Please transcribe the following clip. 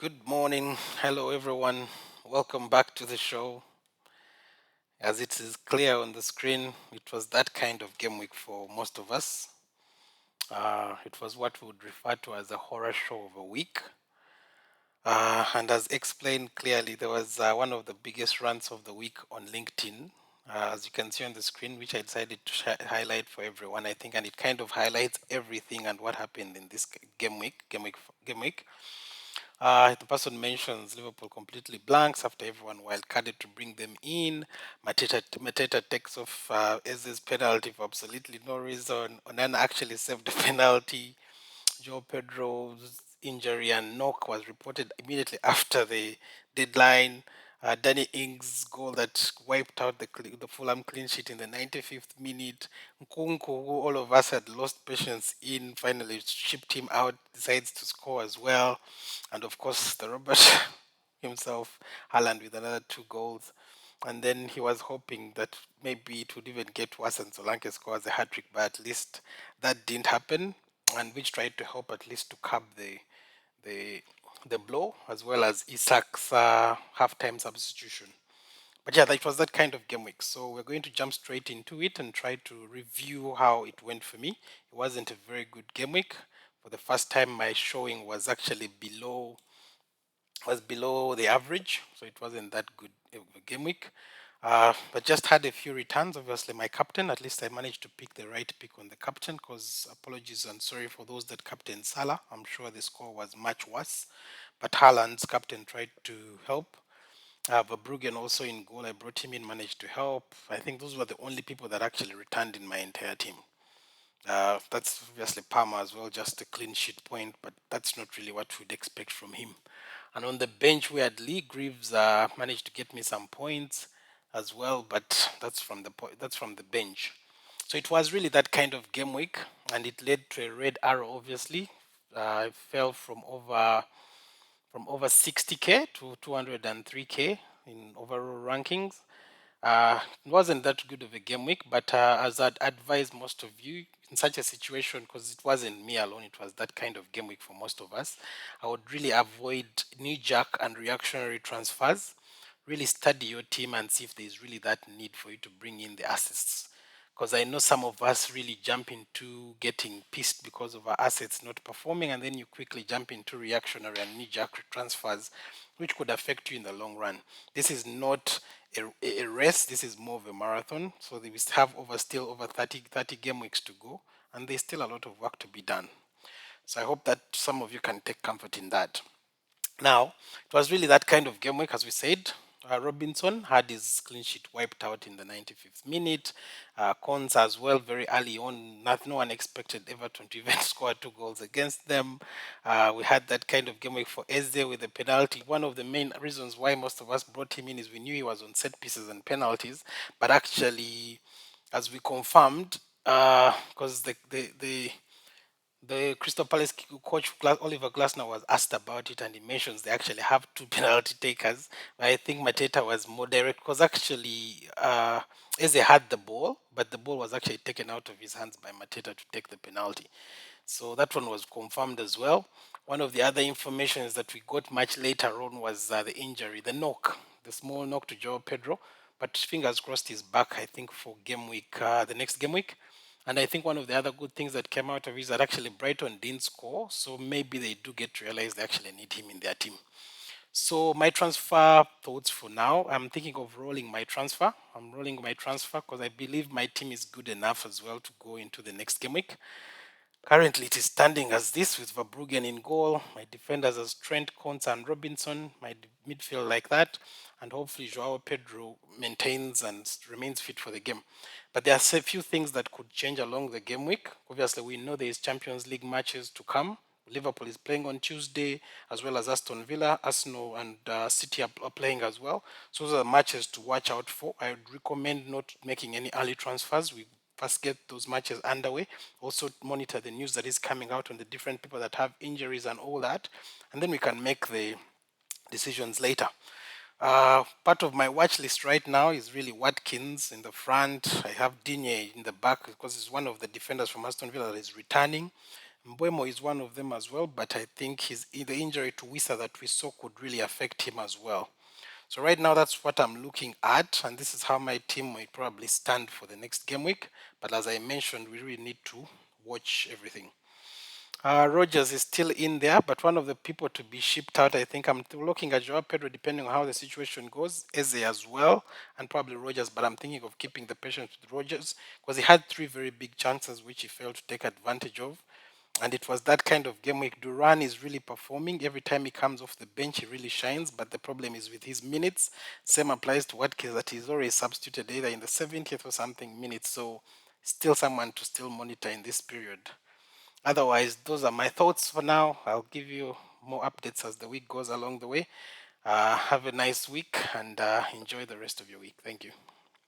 Good morning. Hello, everyone. Welcome back to the show. As it is clear on the screen, it was that kind of game week for most of us. It was what we would refer to as a horror show of a week. And as explained clearly, there was one of the biggest runs of the week on LinkedIn, as you can see on the screen, which I decided to highlight for everyone, I think, and it kind of highlights everything and what happened in this game week. The person mentions Liverpool completely blanks after everyone wildcarded to bring them in. Mateta takes off Eze's penalty for absolutely no reason. Onana actually saved the penalty. Joe Pedro's injury and knock was reported immediately after the deadline. Danny Ings' goal that wiped out the Fulham clean sheet in the 95th minute. Nkunku, who all of us had lost patience in, finally shipped him out, decides to score as well. And of course, the Robert himself, Haaland, with another two goals. And then he was hoping that maybe it would even get worse and Solanke scores a hat trick, but at least that didn't happen, and which tried to help at least to curb the the blow, as well as Isak's halftime substitution. But yeah, that was that kind of game week. So we're going to jump straight into it and try to review how it went for me. It wasn't a very good game week. For the first time, my showing was actually below the average, so it wasn't that good of a game week. But just had a few returns. Obviously, my captain, at least I managed to pick the right pick on the captain, because apologies and sorry for those that captain Salah. I'm sure the score was much worse. But Haaland's captain tried to help. Verbruggen also in goal. I brought him in, managed to help. I think those were the only people that actually returned in my entire team. That's obviously Palmer as well, just a clean sheet point, but that's not really what we'd expect from him. And on the bench, we had Lee Greaves managed to get me some points as well, but that's from the bench. So it was really that kind of game week, and it led to a red arrow. Obviously, I fell from over 60k to 203k in overall rankings. It wasn't that good of a game week, but as I'd advise most of you in such a situation, because it wasn't me alone, it was that kind of game week for most of us, I would really avoid knee jerk and reactionary transfers. Really study your team and see if there's really that need for you to bring in the assists. Because I know some of us really jump into getting pissed because of our assets not performing, and then you quickly jump into reactionary and knee jerk transfers, which could affect you in the long run. This is not a race, this is more of a marathon. So we have still over 30 game weeks to go, and there's still a lot of work to be done. So I hope that some of you can take comfort in that. Now, it was really that kind of game week, as we said. Robinson had his clean sheet wiped out in the 95th minute. Cons as well, very early on. No one expected Everton to even score two goals against them. We had that kind of game week for Eze with the penalty. One of the main reasons why most of us brought him in is we knew he was on set pieces and penalties, but actually, as we confirmed, because the Crystal Palace coach Oliver Glasner was asked about it, and he mentions they actually have two penalty takers. I think Mateta was more direct, because actually Eze had the ball, but the ball was actually taken out of his hands by Mateta to take the penalty. So that one was confirmed as well. One of the other informations that we got much later on was the injury, the knock, the small knock to Joe Pedro. But fingers crossed he's back, I think, for game week, the next game week. And I think one of the other good things that came out of it is that actually Brighton didn't score. So maybe they do get to realize they actually need him in their team. So my transfer thoughts for now, I'm thinking of rolling my transfer. I'm rolling my transfer because I believe my team is good enough as well to go into the next game week. Currently, it is standing as this with Verbruggen in goal, my defenders as Trent, Konsa, and Robinson, my midfield like that, and hopefully Joao Pedro maintains and remains fit for the game. But there are a few things that could change along the game week. Obviously, we know there is Champions League matches to come. Liverpool is playing on Tuesday, as well as Aston Villa, Arsenal, and City are playing as well. So those are matches to watch out for. I would recommend not making any early transfers. We first get those matches underway. Also monitor the news that is coming out on the different people that have injuries and all that, and then we can make the decisions later. Part of my watch list right now is really Watkins in the front. I have Digne in the back because he's one of the defenders from Aston Villa that is returning. Mbuemo is one of them as well, but I think the injury to Wisa that we saw could really affect him as well. So right now, that's what I'm looking at, and this is how my team might probably stand for the next game week. But as I mentioned, we really need to watch everything. Rogers is still in there, but one of the people to be shipped out, I think I'm looking at Joao Pedro, depending on how the situation goes, Eze as well, and probably Rogers, but I'm thinking of keeping the patience with Rogers because he had three very big chances which he failed to take advantage of. And it was that kind of game week. Duran is really performing. Every time he comes off the bench, he really shines. But the problem is with his minutes. Same applies to Watkins that he's already substituted either in the 70th or something minutes. So still someone to still monitor in this period. Otherwise, those are my thoughts for now. I'll give you more updates as the week goes along the way. Have a nice week and enjoy the rest of your week. Thank you.